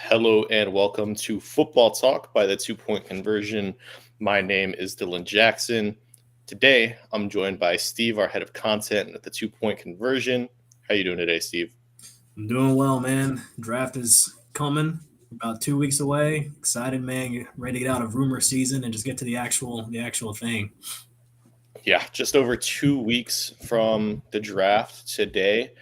Hello and welcome to Football Talk by the Two Point Conversion. My name is Dylan Jackson. Today, I'm joined by Steve, our head of content at the Two Point Conversion. How you doing today, Steve? I'm doing well, man. Draft is coming about 2 weeks away. Excited, man. Ready to get out of rumor season and just get to the actual thing. Yeah, just over 2 weeks from the draft today.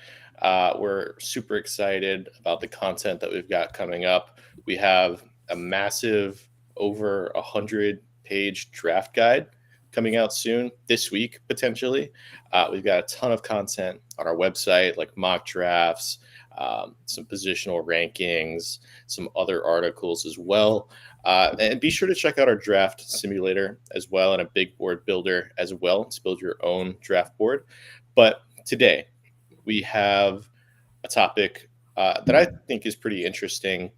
We're super excited about the content that we've got coming up. We have a massive, over 100-page draft guide coming out soon this week, potentially. We've got a ton of content on our website, like mock drafts, some positional rankings, some other articles as well. And be sure to check out our draft simulator as well and a big board builder as well to build your own draft board. But today we have a topic that I think is pretty interesting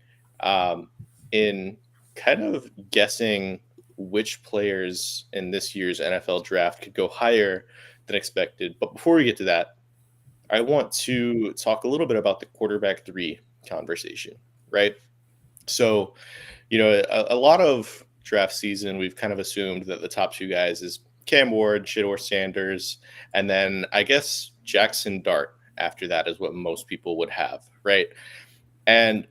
in kind of guessing which players in this year's NFL draft could go higher than expected. But before we get to that, I want to talk a little bit about the quarterback three conversation, right? So, a lot of draft season, we've kind of assumed that the top two guys is Cam Ward, Shedeur Sanders, and then I guess Jackson Dart after that is what most people would have, right? And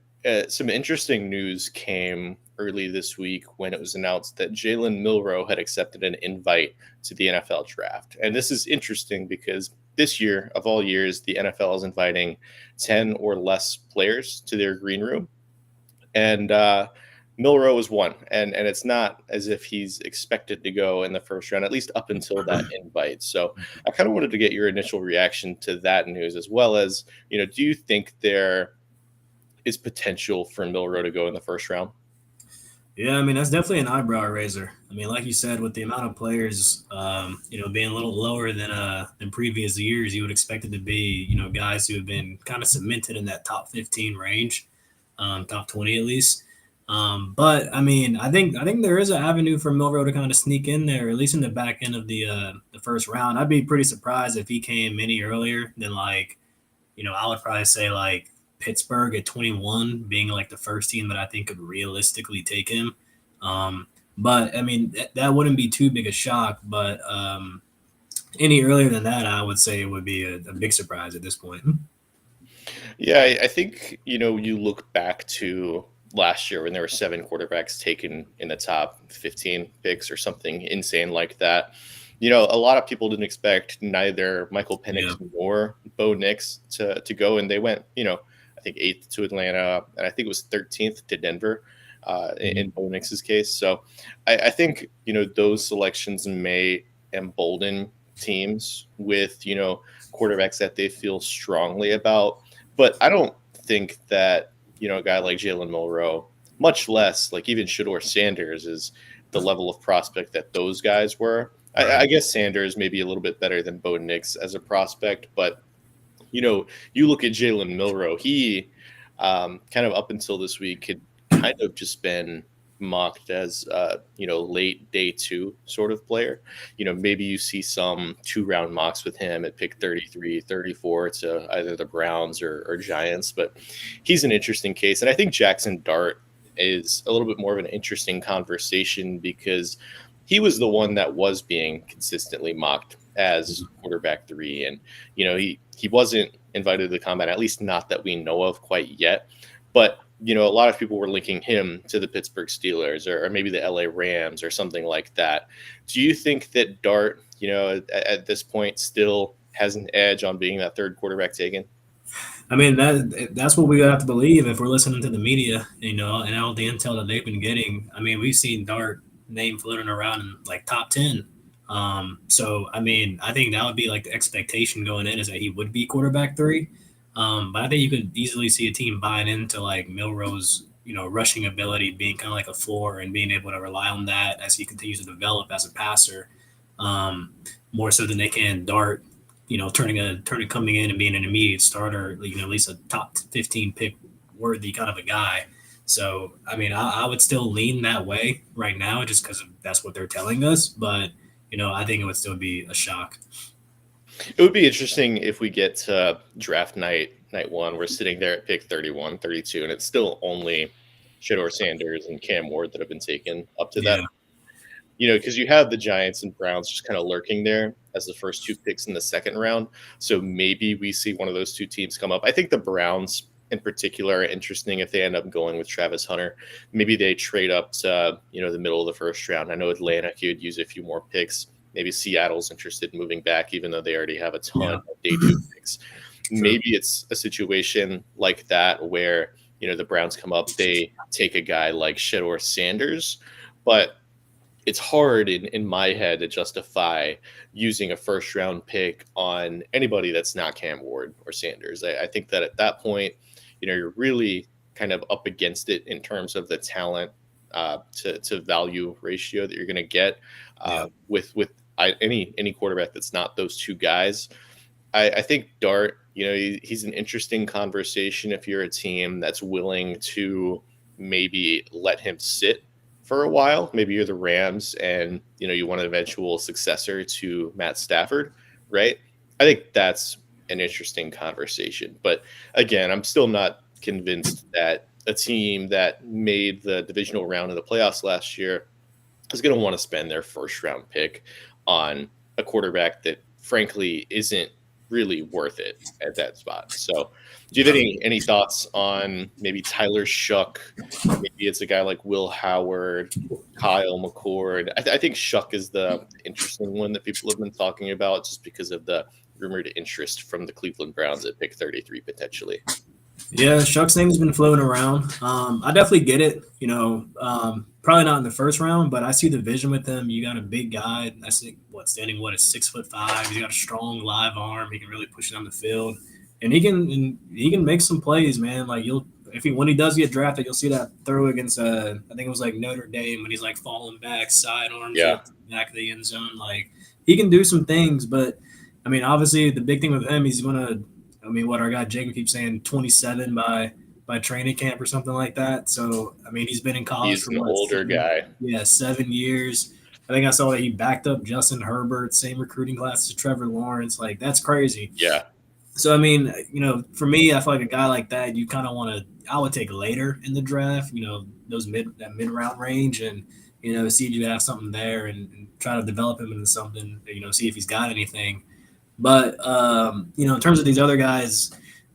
some interesting news came early this week when it was announced that Jalen Milroe had accepted an invite to the NFL draft. And this is interesting because this year, of all years, the NFL is inviting 10 or less players to their green room. And Milroe is one. And it's not as if he's expected to go in the first round, at least up until that invite. So I kind of wanted to get your initial reaction to that news, as well as, do you think there is potential for Milroe to go in the first round? Yeah, I mean that's definitely an eyebrow raiser. I mean, like you said, with the amount of players, being a little lower than previous years, you would expect it to be, guys who have been kind of cemented in that top 15 range, top 20 at least. But I mean, I think there is an avenue for Milroe to kind of sneak in there, at least in the back end of the first round. I'd be pretty surprised if he came any earlier than I would probably say like Pittsburgh at 21 being like the first team that I think could realistically take him. Um, but I mean, that wouldn't be too big a shock. But any earlier than that, I would say it would be a big surprise at this point. Yeah, I think, you look back to last year when there were seven quarterbacks taken in the top 15 picks or something insane like that. A lot of people didn't expect neither Michael Penix Yeah. nor Bo Nix to go, and they went, I think eighth to Atlanta, and I think it was 13th to Denver in Bo Nix's case. So I think, those selections may embolden teams with, quarterbacks that they feel strongly about. But I don't think that, a guy like Jalen Milroe, much less like even Shedeur Sanders, is the level of prospect that those guys were. I Right. guess Sanders may be a little bit better than Bo Nix as a prospect, but you look at Jalen Milroe, he kind of up until this week had kind of just been mocked as late day two sort of player. Maybe you see some 2 round mocks with him at pick 33, 34 to either the Browns or Giants, but he's an interesting case. And I think Jackson Dart is a little bit more of an interesting conversation because he was the one that was being consistently mocked as quarterback three. And, he wasn't invited to the combine, at least not that we know of quite yet. But, a lot of people were linking him to the Pittsburgh Steelers or maybe the LA Rams or something like that. Do you think that Dart, at this point still has an edge on being that third quarterback taken? I mean that's what we have to believe if we're listening to the media, and all the intel that they've been getting. I mean, we've seen Dart name floating around in like top 10. So I mean, I think that would be like the expectation going in is that he would be quarterback three. But I think you could easily see a team buying into like Milroe's, rushing ability being kind of like a floor and being able to rely on that as he continues to develop as a passer, um, more so than they can Dart, turning coming in and being an immediate starter, at least a top 15 pick worthy kind of a guy. So I mean, I would still lean that way right now just because that's what they're telling us. But I think it would still be a shock. It would be interesting if we get to draft night night one. We're sitting there at pick 31, 32, and it's still only Shedeur Sanders and Cam Ward that have been taken up to that. Yeah. Because you have the Giants and Browns just kind of lurking there as the first 2 picks in the second round. So maybe we see one of those 2 teams come up. I think the Browns in particular are interesting if they end up going with Travis Hunter. Maybe they trade up to, the middle of the first round. I know Atlanta could use a few more picks. Maybe Seattle's interested in moving back, even though they already have a ton of day 2 picks. Maybe it's a situation like that where, the Browns come up, they take a guy like Shedeur Sanders, but it's hard in my head to justify using a first round pick on anybody that's not Cam Ward or Sanders. I think that at that point, you're really kind of up against it in terms of the talent to value ratio that you're going to get with any quarterback that's not those 2 guys. I think Dart, he's an interesting conversation if you're a team that's willing to maybe let him sit for a while. Maybe you're the Rams and, you want an eventual successor to Matt Stafford, right? I think that's an interesting conversation. But again, I'm still not convinced that a team that made the divisional round of the playoffs last year is going to want to spend their first round pick on a quarterback that frankly isn't really worth it at that spot. So do you have any thoughts on maybe Tyler Shuck? Maybe it's a guy like Will Howard, Kyle McCord. I think Shuck is the interesting one that people have been talking about just because of the rumored interest from the Cleveland Browns at pick 33 potentially. Yeah, Shuck's name has been floating around. I definitely get it. Probably not in the first round, but I see the vision with him. You got a big guy. That's standing is 6'5". He's got a strong live arm. He can really push it on the field, and he can make some plays, man. Like when he does get drafted, you'll see that throw against I think it was like Notre Dame when he's like falling back, side arms up to the back of the end zone. Like he can do some things, but I mean, obviously the big thing with him, he's gonna. I mean, what our guy Jacob keeps saying, 27 by training camp or something like that. So, I mean, he's been in college for an older guy. Yeah, 7 years. I think I saw that he backed up Justin Herbert, same recruiting class as Trevor Lawrence. Like, that's crazy. Yeah. So, I mean, for me, I feel like a guy like that, you kind of want to – I would take later in the draft, that mid-round range and, see if you have something there and try to develop him into something, see if he's got anything. But, in terms of these other guys,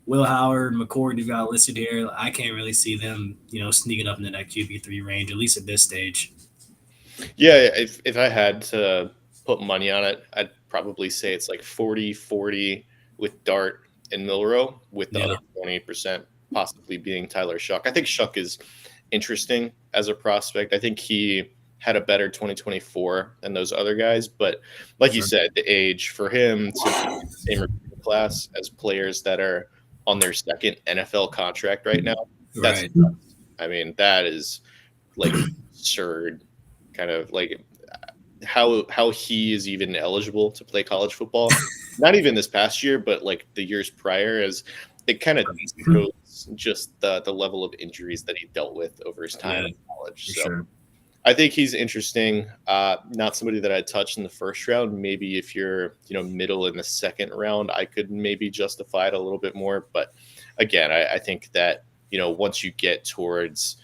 Will Howard, McCord, you've got listed here, I can't really see them, sneaking up into that QB3 range, at least at this stage. Yeah, if I had to put money on it, I'd probably say it's like 40-40 with Dart and Milroe, with the other 20% possibly being Tyler Shuck. I think Shuck is interesting as a prospect. I think he had a better 2024 than those other guys. But like you said, the age for him to be in the same recruiting class as players that are on their second NFL contract right now, that's nuts. I mean, that is like absurd kind of like how he is even eligible to play college football. Not even this past year, but like the years prior, as it kind of shows just the level of injuries that he dealt with over his time in college. So sure. I think he's interesting. Not somebody that I'd touch in the first round. Maybe if you're, middle in the second round, I could maybe justify it a little bit more. But again, I think that, once you get towards,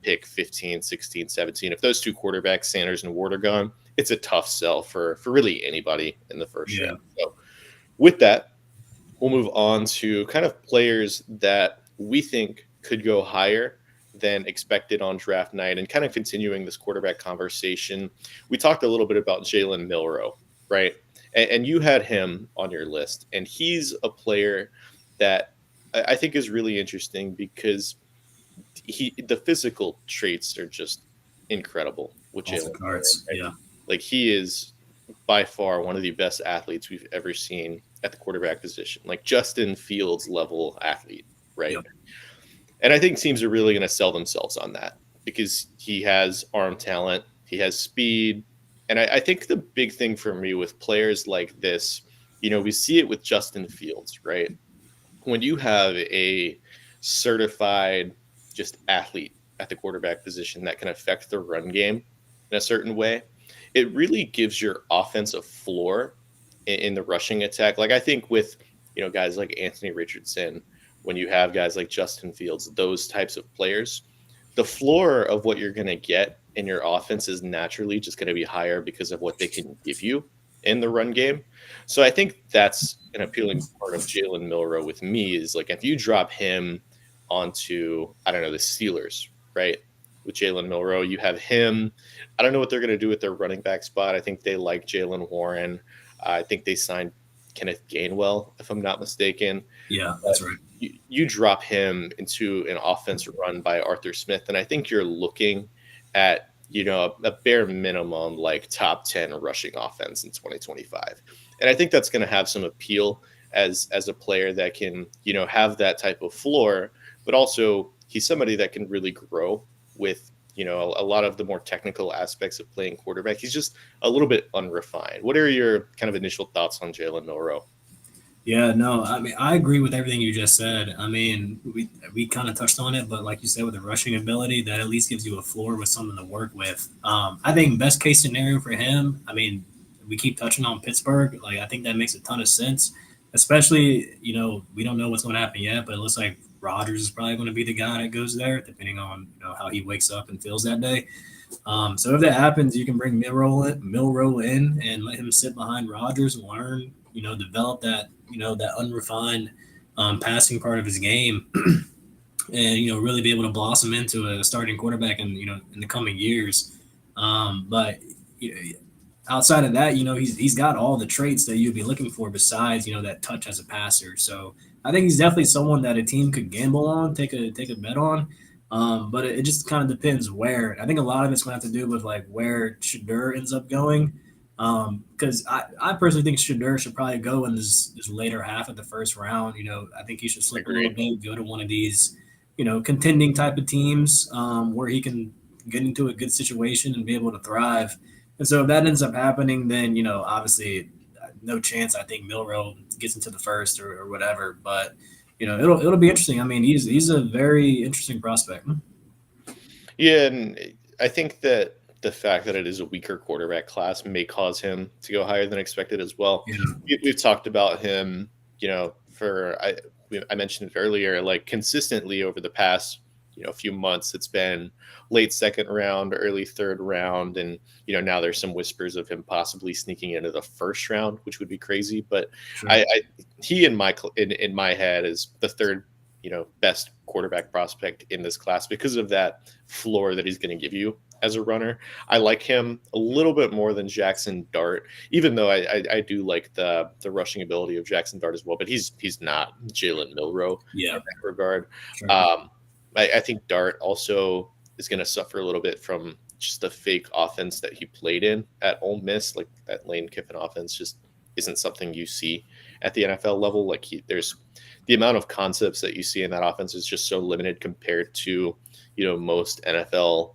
pick 15, 16, 17, if those 2 quarterbacks, Sanders and Ward, are gone, it's a tough sell for really anybody in the first round. So with that, we'll move on to kind of players that we think could go higher than expected on draft night, and kind of continuing this quarterback conversation. We talked a little bit about Jalen Milroe, right? And you had him on your list, and he's a player that I think is really interesting because the physical traits are just incredible with Jalen Milroe. Right? Yeah. Like he is by far one of the best athletes we've ever seen at the quarterback position, like Justin Fields level athlete, right? Yep. And I think teams are really going to sell themselves on that because he has arm talent, he has speed. And I think the big thing for me with players like this, we see it with Justin Fields, right? When you have a certified just athlete at the quarterback position that can affect the run game in a certain way, it really gives your offense a floor in the rushing attack. Like I think with, guys like Anthony Richardson when you have guys like Justin Fields, those types of players, the floor of what you're going to get in your offense is naturally just going to be higher because of what they can give you in the run game. So I think that's an appealing part of Jalen Milroe with me is like if you drop him onto, I don't know, the Steelers, right? With Jalen Milroe, you have him. I don't know what they're going to do with their running back spot. I think they like Jalen Warren. I think they signed Kenneth Gainwell, if I'm not mistaken. Yeah, But that's right. you drop him into an offense run by Arthur Smith, and I think you're looking at a bare minimum like top 10 rushing offense in 2025, and I think that's going to have some appeal as a player that can have that type of floor, but also he's somebody that can really grow with a lot of the more technical aspects of playing quarterback. He's just a little bit unrefined. What are your kind of initial thoughts on Jalen Milroe? Yeah, no, I mean, I agree with everything you just said. I mean, we kind of touched on it, but like you said, with the rushing ability, that at least gives you a floor with something to work with. I think best case scenario for him. I mean, we keep touching on Pittsburgh. Like, I think that makes a ton of sense. Especially, we don't know what's going to happen yet, but it looks like Rodgers is probably going to be the guy that goes there, depending on how he wakes up and feels that day. So if that happens, you can bring Milroe in and let him sit behind Rodgers and learn, develop that, that unrefined passing part of his game, and really be able to blossom into a starting quarterback in the coming years. But you know, outside of that, he's got all the traits that you'd be looking for besides that touch as a passer. So I think he's definitely someone that a team could gamble on, take a bet on. But it just kind of depends where. I think a lot of it's going to have to do with like where Shedeur ends up going. Because I personally think Shedeur should probably go in this later half of the first round. I think he should slip a little Agreed. bit, go to one of these, contending type of teams where he can get into a good situation and be able to thrive. And so if that ends up happening, then obviously no chance. I think Milroe gets into the first or whatever. But it'll be interesting. I mean, he's a very interesting prospect. Yeah, and I think that the fact that it is a weaker quarterback class may cause him to go higher than expected as well. Yeah, We've talked about him, I mentioned it earlier, like consistently over the past few months. It's been late second round, early third round, and now there's some whispers of him possibly sneaking into the first round, which would be crazy. But sure. he in my head is the third best quarterback prospect in this class because of that floor that he's going to give you as a runner. I like him a little bit more than Jackson Dart, even though I do like the rushing ability of Jackson Dart as well. But he's not Jalen Milroe Yeah, in that regard. sure. I think Dart also is going to suffer a little bit from just the fake offense that he played in at Ole Miss. Like that Lane Kiffin offense just isn't something you see at the NFL level. Like there's the amount of concepts that you see in that offense is just so limited compared to most NFL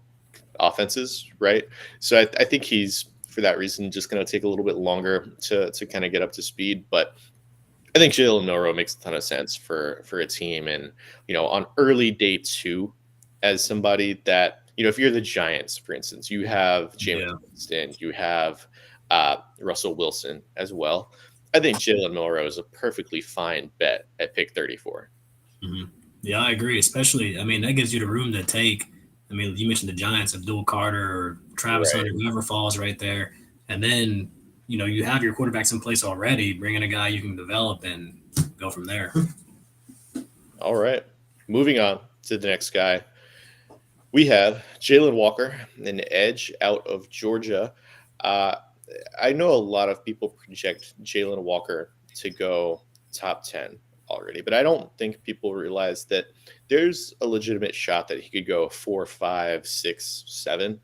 offenses, right? So I think he's for that reason just going to take a little bit longer to kind of get up to speed, but I think Jalen Milroe makes a ton of sense for a team, and on early day 2, as somebody that if you're the Giants, for instance, you have Jameis Yeah. Winston, you have Russell Wilson as well. I think Jalen Milroe is a perfectly fine bet at pick 34. Mhm. Yeah, I agree. Especially, I mean, that gives you the room to take. I mean, you mentioned the Giants, Abdul Carter or Travis Right. Hunter, whoever falls right there, and then you have your quarterbacks in place already. Bring in a guy you can develop and go from there. All right. Moving on to the next guy. We have Jalen Walker, an edge out of Georgia. Uh, I know a lot of people project Jalen Walker to go top 10 already, but I don't think people realize that there's a legitimate shot that he could go 4, 5, 6, 7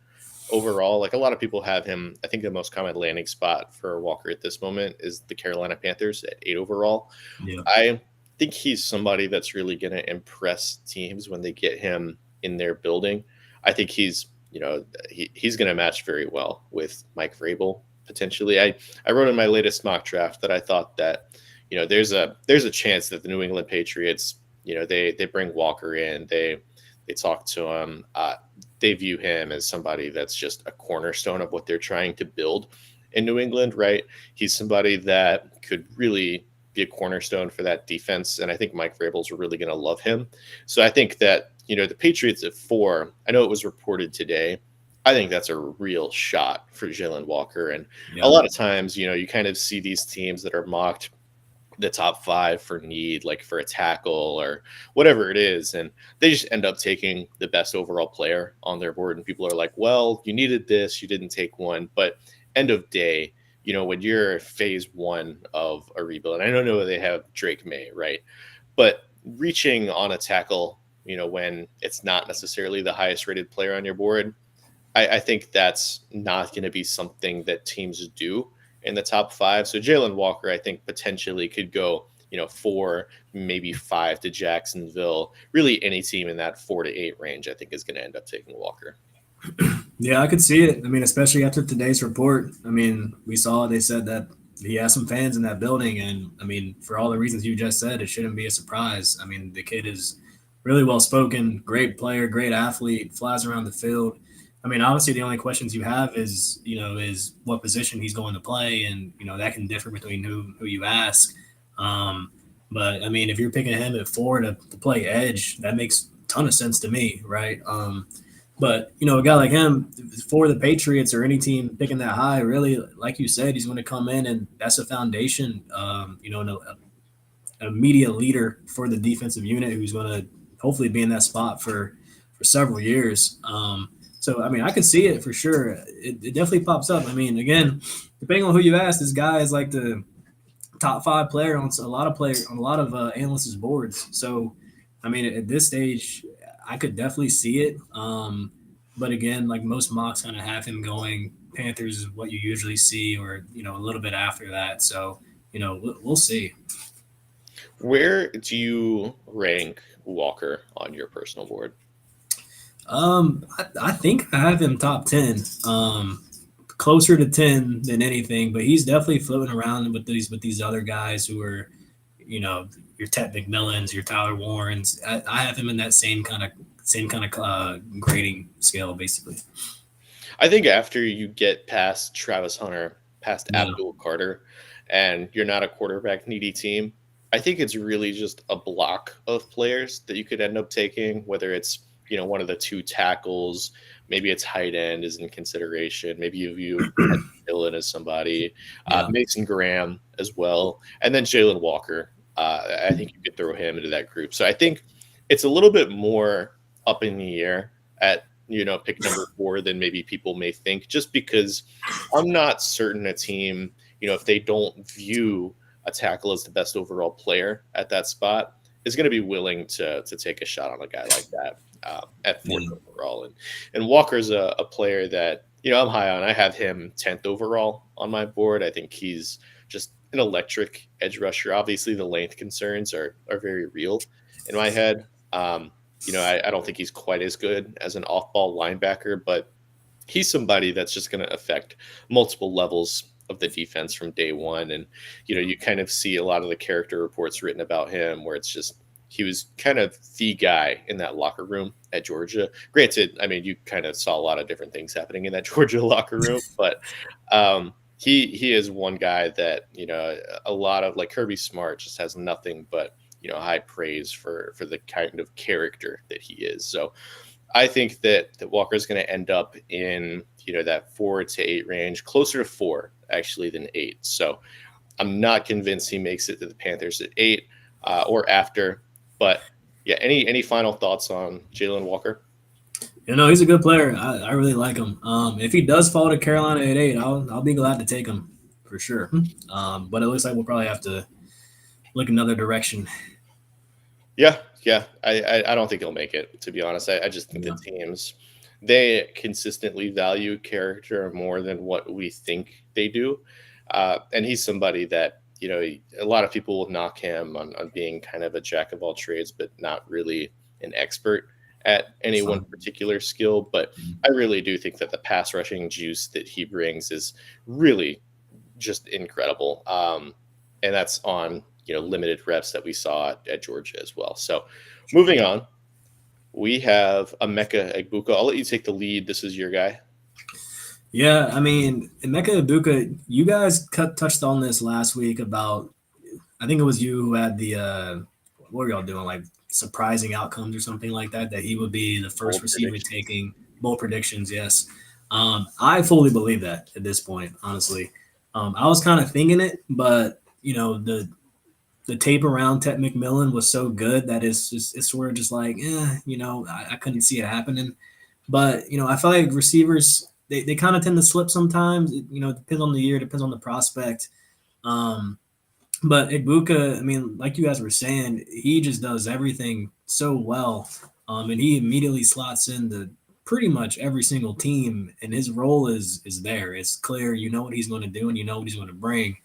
overall. Like a lot of people have him. I think the most common landing spot for Walker at this moment is the Carolina Panthers at 8 overall. Yeah, I think he's somebody that's really going to impress teams when they get him in their building. I think he's going to match very well with Mike Vrabel potentially. I wrote in my latest mock draft that I thought that there's a chance that the New England Patriots they bring Walker in, they talk to him, they view him as somebody that's just a cornerstone of what they're trying to build in New England, right? He's somebody that could really be a cornerstone for that defense. And I think Mike Vrabel's really going to love him. So I think that, the Patriots at 4, I know it was reported today. I think that's a real shot for Jalen Walker. And a lot of times, you kind of see these teams that are mocked the top 5 for need, like for a tackle or whatever it is. And they just end up taking the best overall player on their board. And people are like, well, you needed this, you didn't take one. But end of day, when you're phase 1 of a rebuild, and I don't know they have Drake May, right? But reaching on a tackle, when it's not necessarily the highest rated player on your board, I think that's not going to be something that teams do in the top 5. So Jalen Walker, I think potentially could go, 4, maybe 5 to Jacksonville. Really any team in that 4 to 8 range, I think is going to end up taking Walker. Yeah, I could see it. I mean, especially after today's report. I mean, they said that he has some fans in that building. And I mean, for all the reasons you just said, it shouldn't be a surprise. I mean, the kid is really well-spoken, great player, great athlete, flies around the field. I mean, obviously the only questions you have is what position he's going to play. And, that can differ between who you ask. But I mean, if you're picking him at 4 to play edge, that makes a ton of sense to me. Right. But, a guy like him, for the Patriots or any team picking that high, really, like you said, he's going to come in and that's a foundation, an immediate leader for the defensive unit who's going to hopefully be in that spot for several years. So, I mean, I could see it for sure. It definitely pops up. I mean, again, depending on who you ask, this guy is like the top 5 player on a lot of analysts' boards. So, I mean, at this stage, I could definitely see it. But again, like most mocks kind of have him going Panthers is what you usually see, or, a little bit after that. So, we'll see. Where do you rank Walker on your personal board? I think I have him top 10, closer to 10 than anything, but he's definitely floating around with these other guys who are, your Ted McMillans, your Tyler Warrens. I have him in that same kind of grading scale, basically. I think after you get past Travis Hunter, past Abdul Carter, and you're not a quarterback needy team, I think it's really just a block of players that you could end up taking, whether it's, one of the 2 tackles, maybe a tight end is in consideration. Maybe you view Dillon as somebody, Mason Graham as well. And then Jalen Walker. I think you could throw him into that group. So I think it's a little bit more up in the air at, pick number 4 than maybe people may think, just because I'm not certain a team, if they don't view a tackle as the best overall player at that spot, is going to be willing to take a shot on a guy like that at 4th overall. And Walker's a player that, I'm high on. I have him 10th overall on my board. I think he's just an electric edge rusher. Obviously, the length concerns are very real in my head. I don't think he's quite as good as an off-ball linebacker, but he's somebody that's just going to affect multiple levels of the defense from day one. And, you kind of see a lot of the character reports written about him where it's just he was kind of the guy in that locker room at Georgia. Granted, I mean, you kind of saw a lot of different things happening in that Georgia locker room, but he is one guy that, a lot of, like, Kirby Smart just has nothing but, high praise for the kind of character that he is. So I think that Walker is going to end up in, that 4 to 8 range, closer to 4 actually than 8. So I'm not convinced he makes it to the Panthers at 8 or after. But yeah, any final thoughts on Jalen Walker? He's a good player. I really like him. If he does fall to Carolina at 8, I'll be glad to take him for sure. But it looks like we'll probably have to look another direction. Yeah. I don't think he'll make it, to be honest. I just think the teams, they consistently value character more than what we think they do. And he's somebody that, a lot of people will knock him on being kind of a jack of all trades, but not really an expert at any one particular skill. But I really do think that the pass rushing juice that he brings is really just incredible. And that's on, limited reps that we saw at Georgia as well. So moving on, we have Emeka Egbuka. I'll let you take the lead. This is your guy. Yeah, I mean, Emeka Egbuka, you guys touched on this last week about I think it was you who had the what were y'all doing, like surprising outcomes or something like that, that he would be the first Bold receiver prediction. taking bold predictions. Yes. I fully believe that at this point, honestly. I was kind of thinking it, but the tape around Ted McMillan was so good that it's sort of just like, I couldn't see it happening. But I feel like receivers they kind of tend to slip sometimes. It depends on the year, depends on the prospect. Um, but Ibuka, I mean, like you guys were saying, he just does everything so well. And he immediately slots into pretty much every single team, and his role is there. It's clear. You know what he's going to do, and you know what he's going to bring.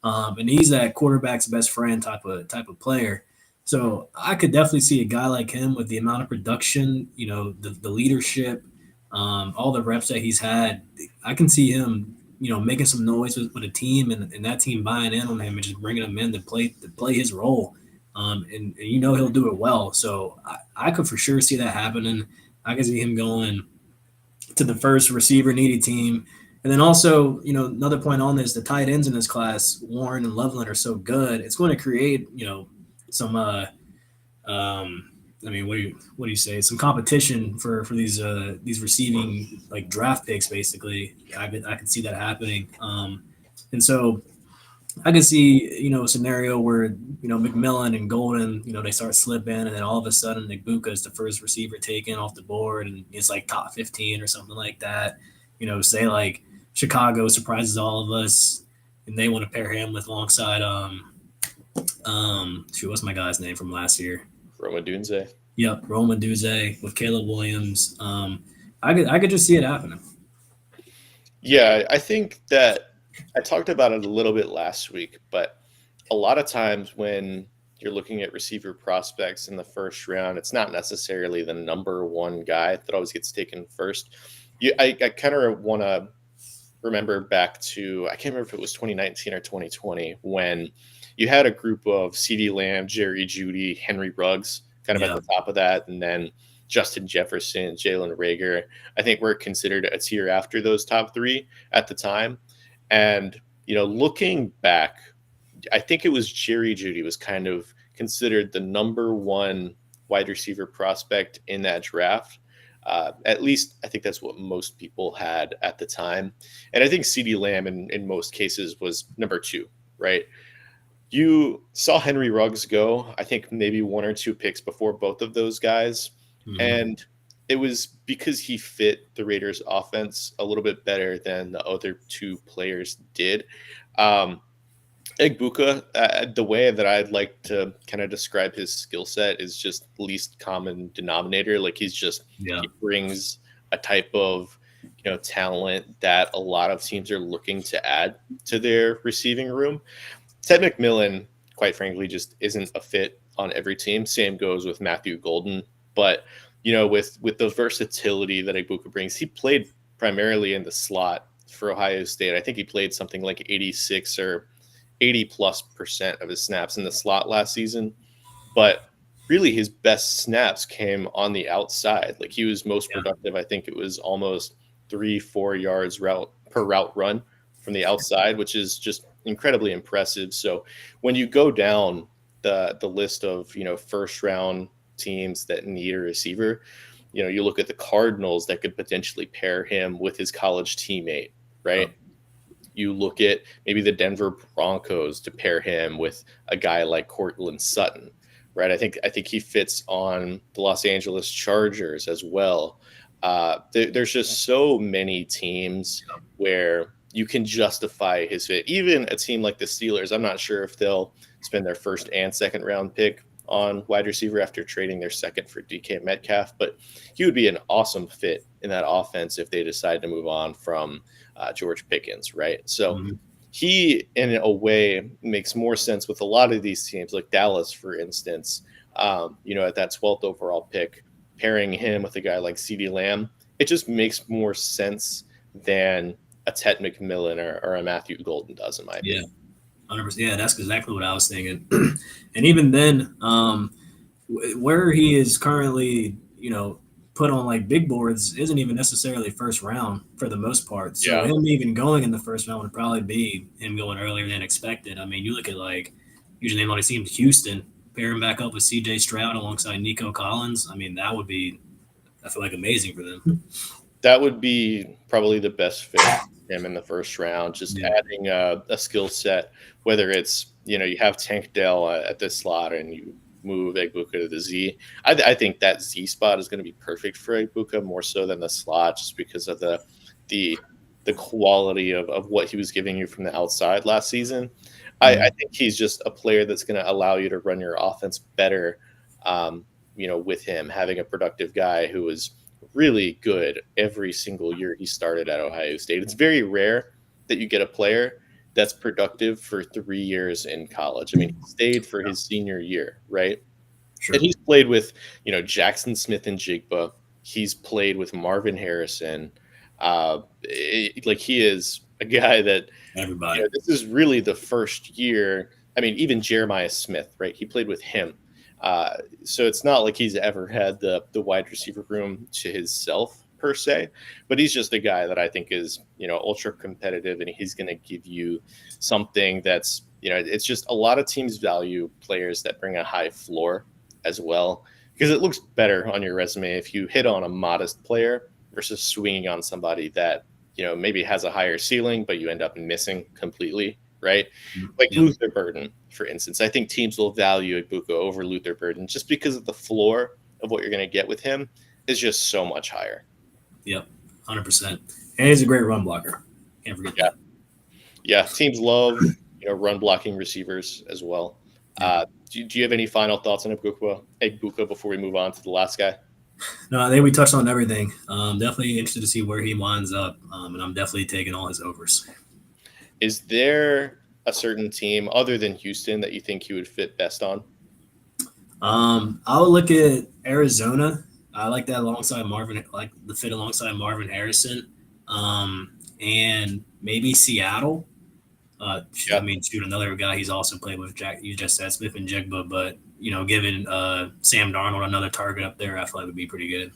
And he's that quarterback's best friend type of player. So I could definitely see a guy like him with the amount of production, the leadership, all the reps that he's had. I can see him, making some noise with a team, and that team buying in on him and just bringing him in to play his role. And he'll do it well. So I could for sure see that happening. I could see him going to the first receiver needy team. And then also, another point on this, the tight ends in this class, Warren and Loveland, are so good. It's going to create, some what do you say? Some competition for these receiving like draft picks, basically. I could see that happening. And so I could see, a scenario where, McMillan and Golden, they start slipping, and then all of a sudden Ibuka is the first receiver taken off the board, and it's like top 15 or something like that. Say like Chicago surprises all of us, and they want to pair him with alongside what's my guy's name from last year? Rome Odunze. Yep, Roman Duze with Caleb Williams. I could just see it happening. Yeah, I think that I talked about it a little bit last week, but a lot of times when you're looking at receiver prospects in the first round, it's not necessarily the number one guy that always gets taken first. I kind of want to remember back to, I can't remember if it was 2019 or 2020, when you had a group of CeeDee Lamb, Jerry Jeudy, Henry Ruggs kind of at the top of that, and then Justin Jefferson, Jalen Reagor. I think we're considered a tier after those top three at the time. And, looking back, I think it was Jerry Jeudy was kind of considered the number one wide receiver prospect in that draft. At least I think that's what most people had at the time. And I think CeeDee Lamb in most cases was number two, right? You saw Henry Ruggs go, I think maybe one or two picks before both of those guys. Mm-hmm. And it was because he fit the Raiders offense a little bit better than the other two players did. Ibuka, the way that I'd like to kind of describe his skill set is just least common denominator. Like he brings a type of, talent that a lot of teams are looking to add to their receiving room. Ted McMillan, quite frankly, just isn't a fit on every team. Same goes with Matthew Golden. But, with the versatility that Ibuka brings, he played primarily in the slot for Ohio State. I think he played something like 86 or 80+% of his snaps in the slot last season. But really his best snaps came on the outside. Like he was most productive. I think it was almost 3-4 yards per route run from the outside, which is just incredibly impressive. So when you go down the list of, first round teams that need a receiver, you look at the Cardinals that could potentially pair him with his college teammate, right? You look at maybe the Denver Broncos to pair him with a guy like Courtland Sutton, right? I think he fits on the Los Angeles Chargers as well. There's just so many teams where you can justify his fit. Even a team like the Steelers, I'm not sure if they'll spend their first and second round pick on wide receiver after trading their second for DK Metcalf, but he would be an awesome fit in that offense if they decide to move on from George Pickens, right? So he, in a way, makes more sense with a lot of these teams, like Dallas, for instance, at that 12th overall pick, pairing him with a guy like CeeDee Lamb, it just makes more sense than a Ted McMillan or a Matthew Golden does, in my opinion. 100%. Yeah, that's exactly what I was thinking. And even then, where he is currently, put on like big boards isn't even necessarily first round for the most part. So him even going in the first round would probably be him going earlier than expected. I mean, you look at like usually name on his team, Houston, pair him back up with C.J. Stroud alongside Nico Collins. I mean, that would be, I feel like, amazing for them. That would be probably the best fit for him in the first round. Just Yeah. adding a skill set, whether it's you have Tank Dell at this slot and you move Egbuka to the Z. I think that Z spot is going to be perfect for Egbuka more so than the slot, just because of the quality of what he was giving you from the outside last season. I think he's just a player that's going to allow you to run your offense better. With him having a productive guy who was really good every single year he started at Ohio State. It's very rare that you get a player that's productive for 3 years in college. I mean, he stayed for his senior year, right? Sure. And he's played with, Jackson Smith and Jigba. He's played with Marvin Harrison. He is a guy that Everybody. this is really the first year. I mean, even Jeremiah Smith, right? He played with him. So it's not like he's ever had the wide receiver room to himself per se, but he's just a guy that I think is, ultra competitive, and he's going to give you something that's, it's just a lot of teams value players that bring a high floor as well, because it looks better on your resume if you hit on a modest player versus swinging on somebody that, maybe has a higher ceiling, but you end up missing completely. Right? Like Luther Burden, for instance. I think teams will value Egbuka over Luther Burden just because of the floor of what you're going to get with him is just so much higher. Yep, 100%. And he's a great run blocker. Can't forget that. Yeah, teams love run blocking receivers as well. Do you have any final thoughts on Egbuka before we move on to the last guy? No, I think we touched on everything. Definitely interested to see where he winds up, and I'm definitely taking all his overs. Is there a certain team other than Houston that you think he would fit best on? I would look at Arizona. I like that alongside Marvin, like the fit alongside Marvin Harrison, and maybe Seattle. I mean, shoot, another guy he's also played with. You just said Smith and Jigba, but giving Sam Darnold another target up there, I feel like would be pretty good.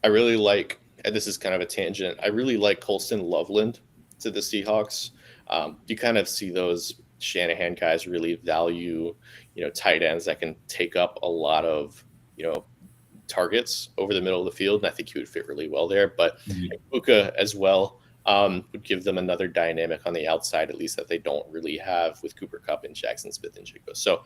I really like, and this is kind of a tangent, I really like Colston Loveland to the Seahawks. You kind of see those Shanahan guys really value, tight ends that can take up a lot of, targets over the middle of the field. And I think he would fit really well there. But Egbuka as well would give them another dynamic on the outside, at least that they don't really have with Cooper Kupp and Jackson Smith and Jigba. So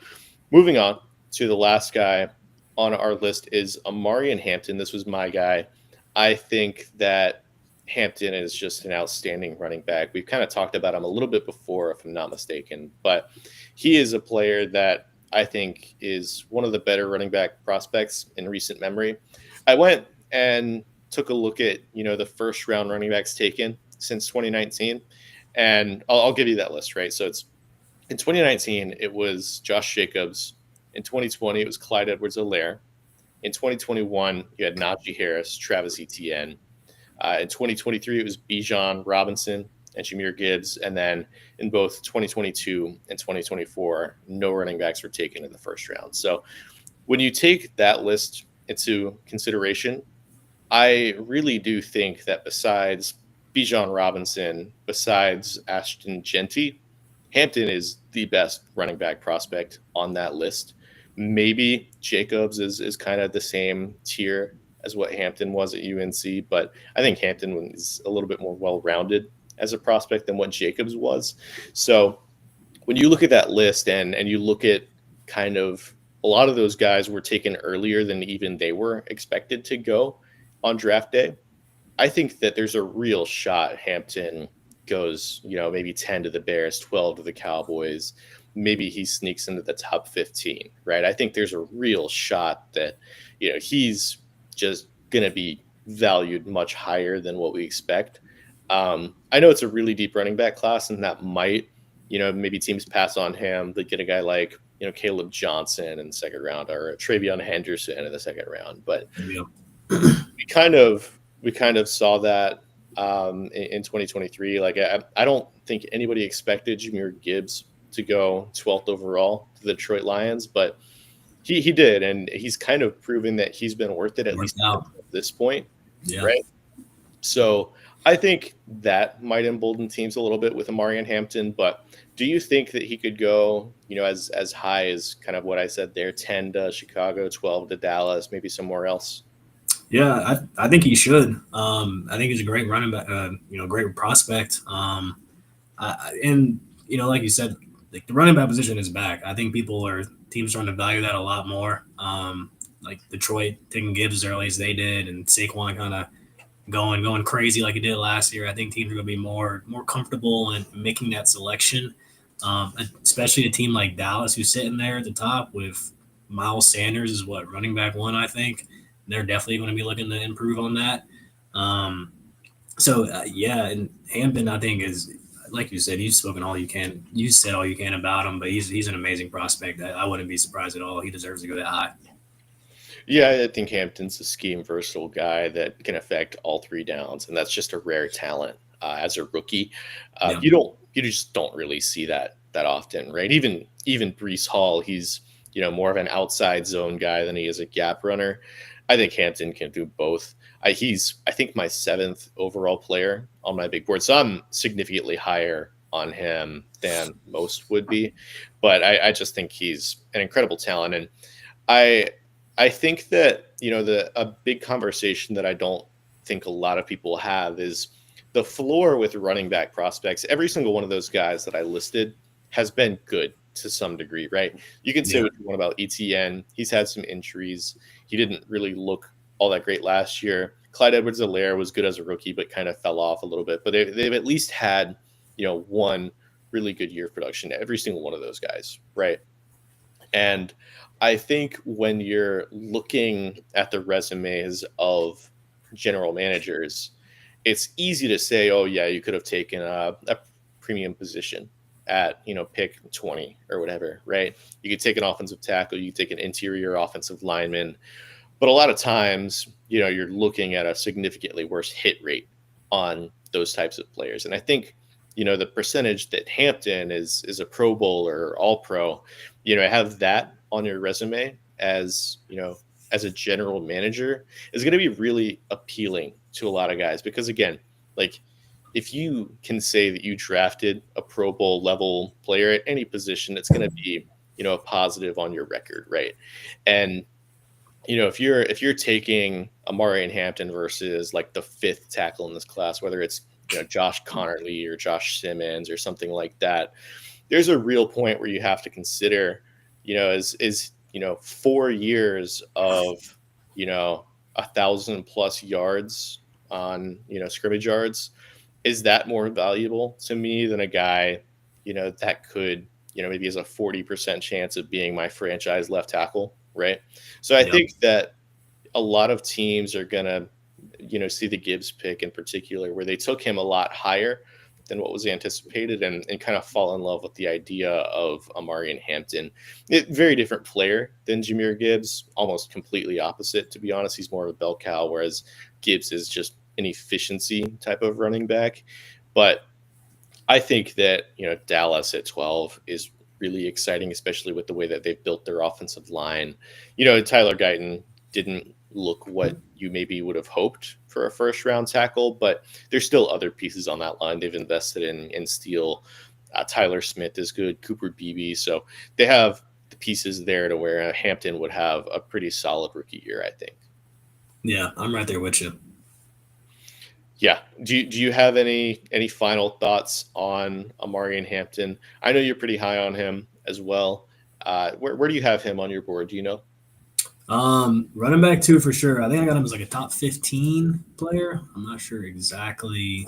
moving on to the last guy on our list is Omarion Hampton. This was my guy. I think that Hampton is just an outstanding running back. We've kind of talked about him a little bit before, if I'm not mistaken, but he is a player that I think is one of the better running back prospects in recent memory. I went and took a look at, the first round running backs taken since 2019, and I'll give you that list, right? So it's in 2019, it was Josh Jacobs. In 2020, it was Clyde Edwards-Helaire. In 2021, you had Najee Harris, Travis Etienne. In 2023, it was Bijan Robinson and Jahmyr Gibbs. And then in both 2022 and 2024, no running backs were taken in the first round. So when you take that list into consideration, I really do think that besides Bijan Robinson, besides Ashton Genty, Hampton is the best running back prospect on that list. Maybe Jacobs is kind of the same tier as what Hampton was at UNC, but I think Hampton is a little bit more well-rounded as a prospect than what Jacobs was. So when you look at that list and you look at kind of a lot of those guys were taken earlier than even they were expected to go on draft day, I think that there's a real shot Hampton goes, maybe 10 to the Bears, 12 to the Cowboys. Maybe he sneaks into the top 15, right? I think there's a real shot that, he's just going to be valued much higher than what we expect. I know it's a really deep running back class, and that might, maybe teams pass on him. They get a guy like, Caleb Johnson in the second round or Travion Henderson in the second round. But we kind of saw that in 2023. Like, I don't think anybody expected Jahmyr Gibbs to go 12th overall to the Detroit Lions, but he did, and he's kind of proven that he's been worth it at least at this point, right? So I think that might embolden teams a little bit with Amarian Hampton. But do you think that he could go, as high as kind of what I said there, 10 to Chicago, 12 to Dallas, maybe somewhere else? Yeah, I think he should. I think he's a great running back, great prospect. And like you said, like the running back position is back. I think teams starting to value that a lot more. Like Detroit taking Gibbs as early as they did, and Saquon kind of going crazy like he did last year. I think teams are going to be more comfortable in making that selection, especially a team like Dallas who's sitting there at the top with Miles Sanders is running back one. I think they're definitely going to be looking to improve on that. Yeah, and Hampton I think is like you said, you've spoken all you can. You said all you can about him, but he's an amazing prospect. I wouldn't be surprised at all. He deserves to go that high. Yeah, I think Hampton's a scheme versatile guy that can affect all three downs, and that's just a rare talent as a rookie. Yeah. You just don't really see that often, right? Even Brees Hall, he's more of an outside zone guy than he is a gap runner. I think Hampton can do both. He's I think my 7th overall player on my big board, so I'm significantly higher on him than most would be. But I just think he's an incredible talent, and I think that a big conversation that I don't think a lot of people have is the floor with running back prospects. Every single one of those guys that I listed has been good to some degree, right? You can say what you want about ETN. He's had some injuries. He didn't really look all that great last year. Clyde Edwards-Helaire was good as a rookie, but kind of fell off a little bit. But they've at least had one really good year of production. Every single one of those guys, right? And I think when you're looking at the resumes of general managers, it's easy to say, oh, yeah, you could have taken a premium position at, pick 20 or whatever, right? You could take an offensive tackle, you could take an interior offensive lineman. But a lot of times, you're looking at a significantly worse hit rate on those types of players. And I think, the percentage that Hampton is a Pro Bowl or All Pro, have that on your resume as a general manager is going to be really appealing to a lot of guys, because again, like if you can say that you drafted a Pro Bowl level player at any position, it's going to be a positive on your record, right? And if you're taking Amarian Hampton versus like the 5th tackle in this class, whether it's Josh Connerly or Josh Simmons or something like that, there's a real point where you have to consider, is 4 years of 1,000+ yards on scrimmage yards, is that more valuable to me than a guy that could maybe has a 40% chance of being my franchise left tackle, right? So I think that a lot of teams are gonna see the Gibbs pick in particular, where they took him a lot higher than what was anticipated, and kind of fall in love with the idea of Amarian Hampton. Very different player than Jahmyr Gibbs, almost completely opposite, to be honest. He's more of a bell cow, whereas Gibbs is just an efficiency type of running back. But I think that Dallas at 12 is really exciting, especially with the way that they've built their offensive line. Tyler Guyton didn't look what you maybe would have hoped for a first-round tackle, but there's still other pieces on that line. They've invested in Steele. Tyler Smith is good. Cooper Beebe. So they have the pieces there to where Hampton would have a pretty solid rookie year, I think. Yeah, I'm right there with you. Yeah. Do you have any final thoughts on Amarian Hampton? I know you're pretty high on him as well. Where do you have him on your board? Do you know? Running back 2 for sure. I think I got him as like a top 15 player. I'm not sure exactly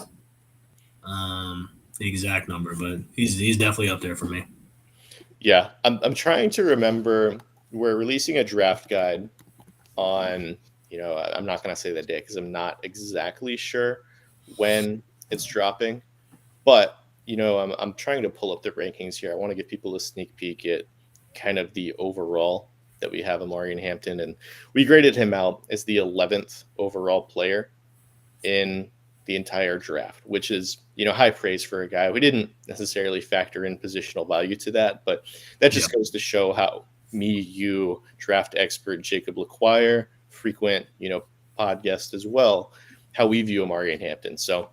the exact number, but he's definitely up there for me. Yeah, I'm trying to remember. We're releasing a draft guide on. I'm not going to say the day because I'm not exactly sure when it's dropping, but I'm trying to pull up the rankings here. I want to give people a sneak peek at kind of the overall that we have Amarian Hampton, and we graded him out as the 11th overall player in the entire draft, which is high praise for a guy. We didn't necessarily factor in positional value to that, but that just goes to show how you, draft expert Jacob LaQuire, frequent podcast as well, how we view Amari and Hampton. So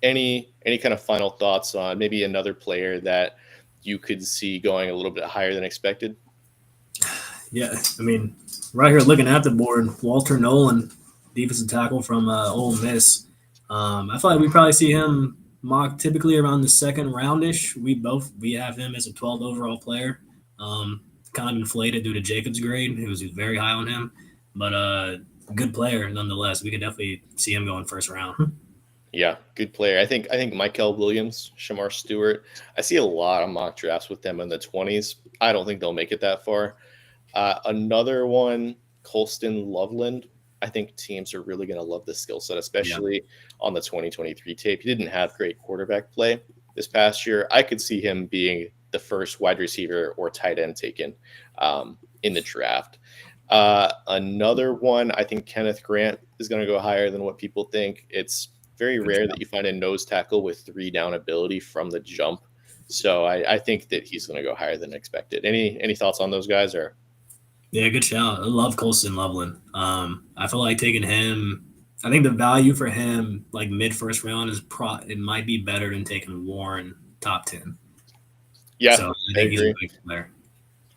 any kind of final thoughts on maybe another player that you could see going a little bit higher than expected? Yeah, I mean, right here looking at the board, Walter Nolan, defensive tackle from Ole Miss. I feel like we probably see him mocked typically around the second roundish. We have him as a 12th overall player. Um, Kind of inflated due to Jacob's grade, who was very high on him, but good player nonetheless. We could definitely see him going first round. Yeah, good player. I think Michael Williams, Shamar Stewart. I see a lot of mock drafts with them in the 20s. I don't think they'll make it that far. Another one, Colston Loveland. I think teams are really going to love this skill set, especially on the 2023 tape. He didn't have great quarterback play this past year. I could see him being the first wide receiver or tight end taken in the draft. Another one, I think Kenneth Grant is going to go higher than what people think. It's very rare that you find a nose tackle with 3 down ability from the jump. So I think that he's going to go higher than expected. Any thoughts on those guys? Or Yeah, good shout. I love Colston Loveland. I feel like taking him. I think the value for him, like mid first round, it might be better than taking Warren top 10. yeah, So I I think he's a agree. big player.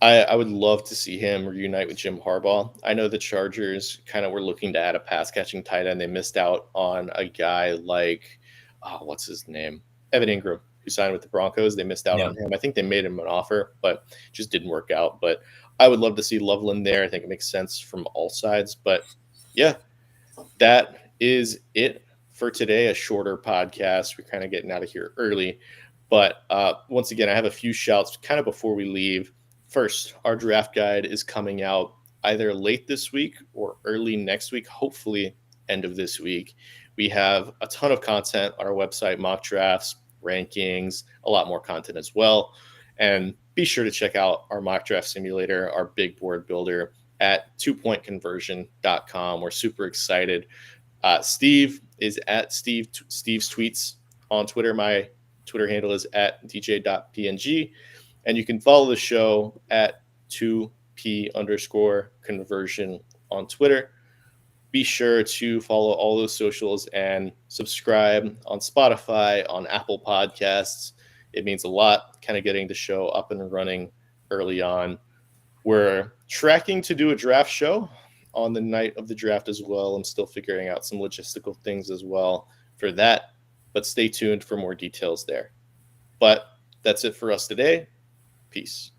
I would love to see him reunite with Jim Harbaugh. I know the Chargers kind of were looking to add a pass catching tight end. They missed out on a guy like, what's his name? Evan Ingram, who signed with the Broncos. They missed out Yeah. on him. I think they made him an offer, but it just didn't work out. But I would love to see Loveland there. I think it makes sense from all sides. But yeah, that is it for today. A shorter podcast. We're kind of getting out of here early. But once again, I have a few shouts kind of before we leave. First, our draft guide is coming out either late this week or early next week, hopefully end of this week. We have a ton of content on our website, mock drafts, rankings, a lot more content as well. And be sure to check out our mock draft simulator, our big board builder at 2pointconversion.com. We're super excited. Steve is at Steve's Tweets on Twitter. My Twitter handle is at dj.png. And you can follow the show at 2p_conversion on Twitter. Be sure to follow all those socials and subscribe on Spotify, on Apple Podcasts. It means a lot, kind of getting the show up and running early on. We're tracking to do a draft show on the night of the draft as well. I'm still figuring out some logistical things as well for that, but stay tuned for more details there. But that's it for us today. Peace.